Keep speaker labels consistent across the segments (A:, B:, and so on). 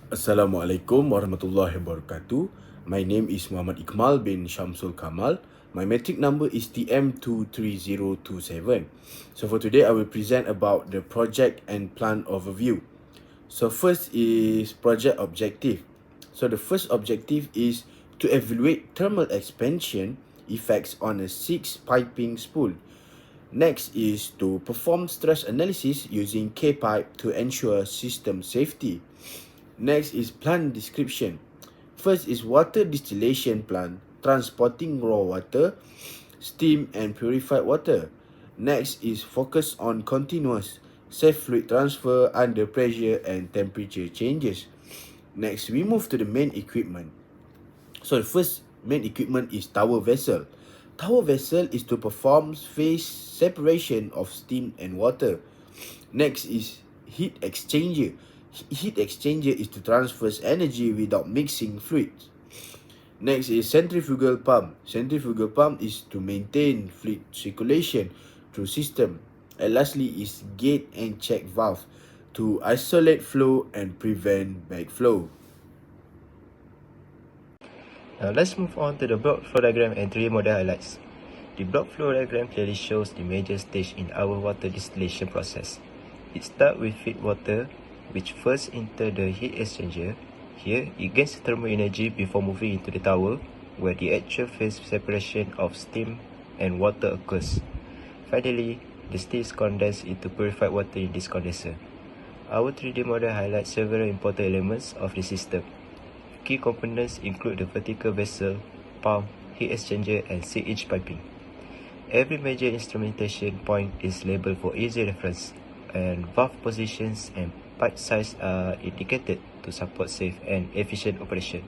A: Assalamualaikum warahmatullahi wabarakatuh. My name is Muhammad Iqmal bin Shamsul Kamal. My metric number is TM23027. So for today, I will present about the project and plan overview. So first is project objective. So the first objective is to evaluate thermal expansion effects on a 6 piping spool. Next is to perform stress analysis using CAEPIPE to ensure system safety. Next is plant description. First is water distillation plant, transporting raw water, steam and purified water. Next is focus on continuous safe fluid transfer under pressure and temperature changes. Next, we move to the main equipment. So the first main equipment is tower vessel. Tower vessel is to perform phase separation of steam and water. Next is heat exchanger. Heat exchanger is to transfer energy without mixing fluids. Next is centrifugal pump. Centrifugal pump is to maintain fluid circulation through system. And lastly is gate and check valve to isolate flow and prevent backflow.
B: Now let's move on to the block flow diagram and 3D model highlights. The block flow diagram clearly shows the major stage in our water distillation process. It starts with feed water, which first enter the heat exchanger. Here, it gains thermal energy before moving into the tower, where the actual phase separation of steam and water occurs. Finally, the steam is condensed into purified water in this condenser. Our 3D model highlights several important elements of the system. Key components include the vertical vessel, pump, heat exchanger, and 6-inch piping. Every major instrumentation point is labeled for easy reference, and valve positions and pipe size are indicated to support safe and efficient operation.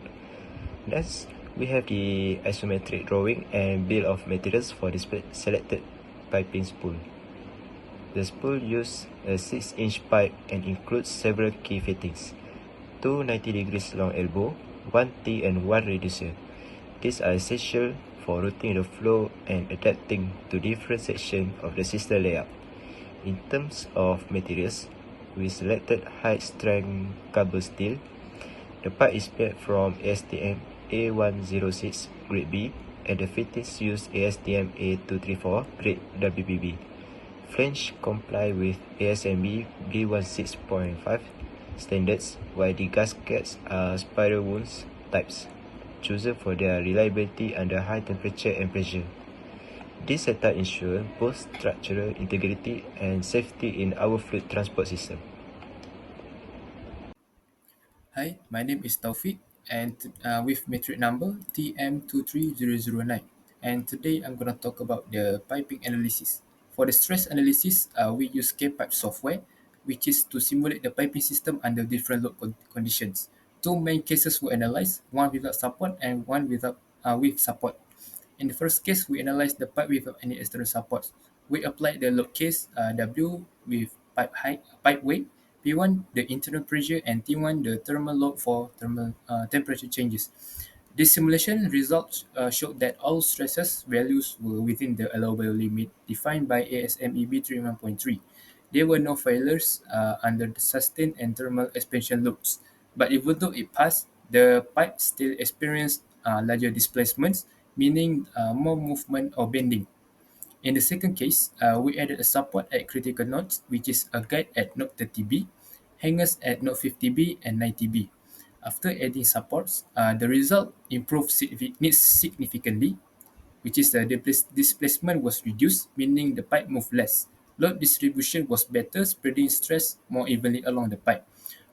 B: Next, we have the isometric drawing and bill of materials for the selected piping spool. The spool uses a 6-inch pipe and includes several key fittings: two 90 degrees long elbow, one T and one reducer. These are essential for routing the flow and adapting to different sections of the system layout. In terms of materials, we selected high strength carbon steel. The pipe is made from ASTM A106 grade B and the fittings use ASTM A234 grade WBB. Flange comply with ASME B16.5 standards, while the gaskets are spiral wounds types, chosen for their reliability under high temperature and pressure. This setup ensures both structural integrity and safety in our fluid transport system.
C: Hi, my name is Taufik and with metric number TM23009. And today I'm going to talk about the piping analysis. For the stress analysis, we use CAEPIPE software, which is to simulate the piping system under different load conditions. Two main cases were analyzed, one without support and one with support. In the first case, we analyzed the pipe without any external supports. We applied the load case W with pipe height, pipe weight, P1 the internal pressure, and T1 the thermal load for thermal temperature changes. This simulation results showed that all stresses values were within the allowable limit defined by ASME B31.3. There were no failures under the sustained and thermal expansion loops. But even though it passed, the pipe still experienced larger displacements, meaning more movement or bending. In the second case, we added a support at critical nodes, which is a guide at node 30B, hangers at node 50B and 90B. After adding supports, the result improved significantly, which is the displacement was reduced, meaning the pipe moved less. Load distribution was better, spreading stress more evenly along the pipe.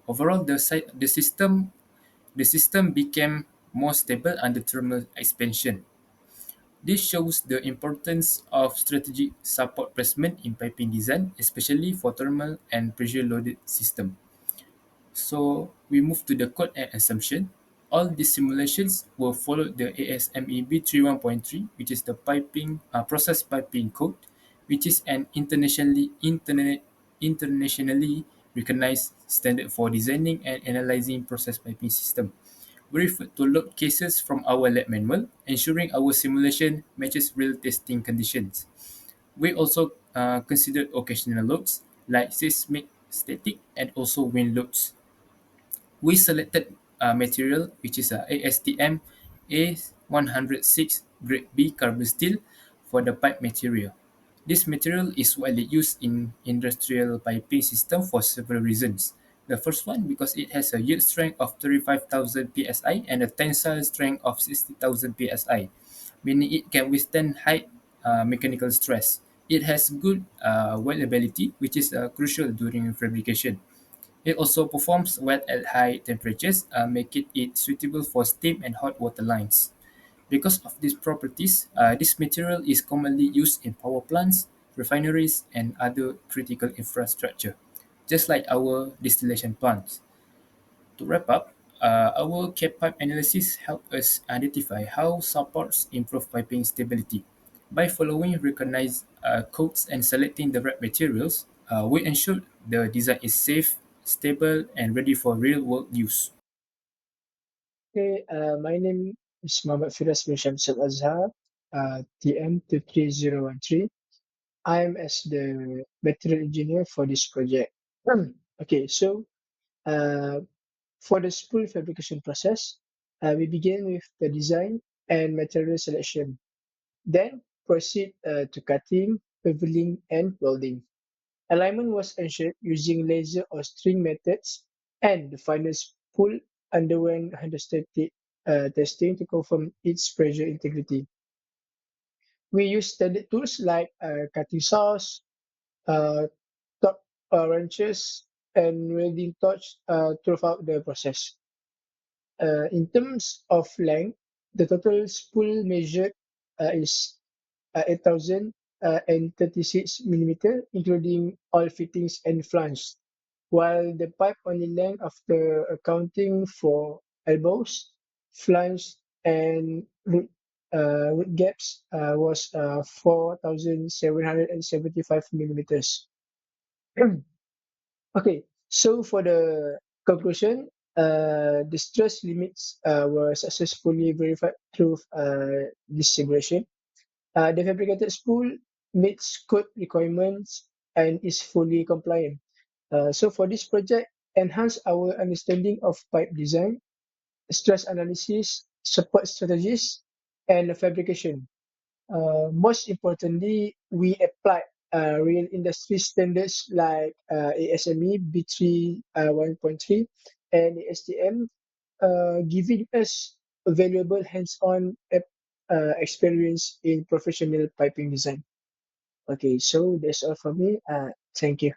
C: Overall, the system became more stable under thermal expansion. This shows the importance of strategic support placement in piping design, especially for thermal and pressure-loaded system. So we move to the code and assumption. All these simulations will follow the ASME B31.3, which is the process piping code, which is an internationally recognized standard for designing and analyzing process piping system. We refer to load cases from our lab manual, ensuring our simulation matches real testing conditions. We also considered occasional loads like seismic, static, and also wind loads. We selected material which is a ASTM A106 grade B carbon steel for the pipe material. This material is widely used in industrial piping system for several reasons. The first one, because it has a yield strength of 35,000 psi and a tensile strength of 60,000 psi, meaning it can withstand high mechanical stress. It has good weldability, which is crucial during fabrication. It also performs well at high temperatures, making it suitable for steam and hot water lines. Because of these properties, this material is commonly used in power plants, refineries, and other critical infrastructure, just like our distillation plants. To wrap up, our CAEPIPE analysis help us identify how supports improve piping stability. By following recognized codes and selecting the right materials, we ensure the design is safe, stable, and ready for real-world use.
D: Okay, my name is Muhammad Firas bin Shamsul Azhar, TM23013. I'm as the material engineer for this project. Okay, so uh, for the spool fabrication process, we begin with the design and material selection. Then proceed to cutting, beveling, and welding. Alignment was ensured using laser or string methods, and the final spool underwent hydrostatic testing to confirm its pressure integrity. We use standard tools like cutting saws, uh, torque wrenches, and welding torch throughout the process. In terms of length, the total spool measured is 8,036 millimeter, including all fittings and flanges, while the pipe only length after accounting for elbows, flange, and root gaps was 4,775 millimeters. Okay, so for the conclusion, the stress limits were successfully verified through this simulation. The fabricated spool meets code requirements and is fully compliant. So for this project, enhance our understanding of pipe design, stress analysis, support strategies, and fabrication. Most importantly, we apply real industry standards like ASME B3 1.3 and ASTM, giving us a valuable hands-on experience in professional piping design. Okay, so that's all from me. Thank you.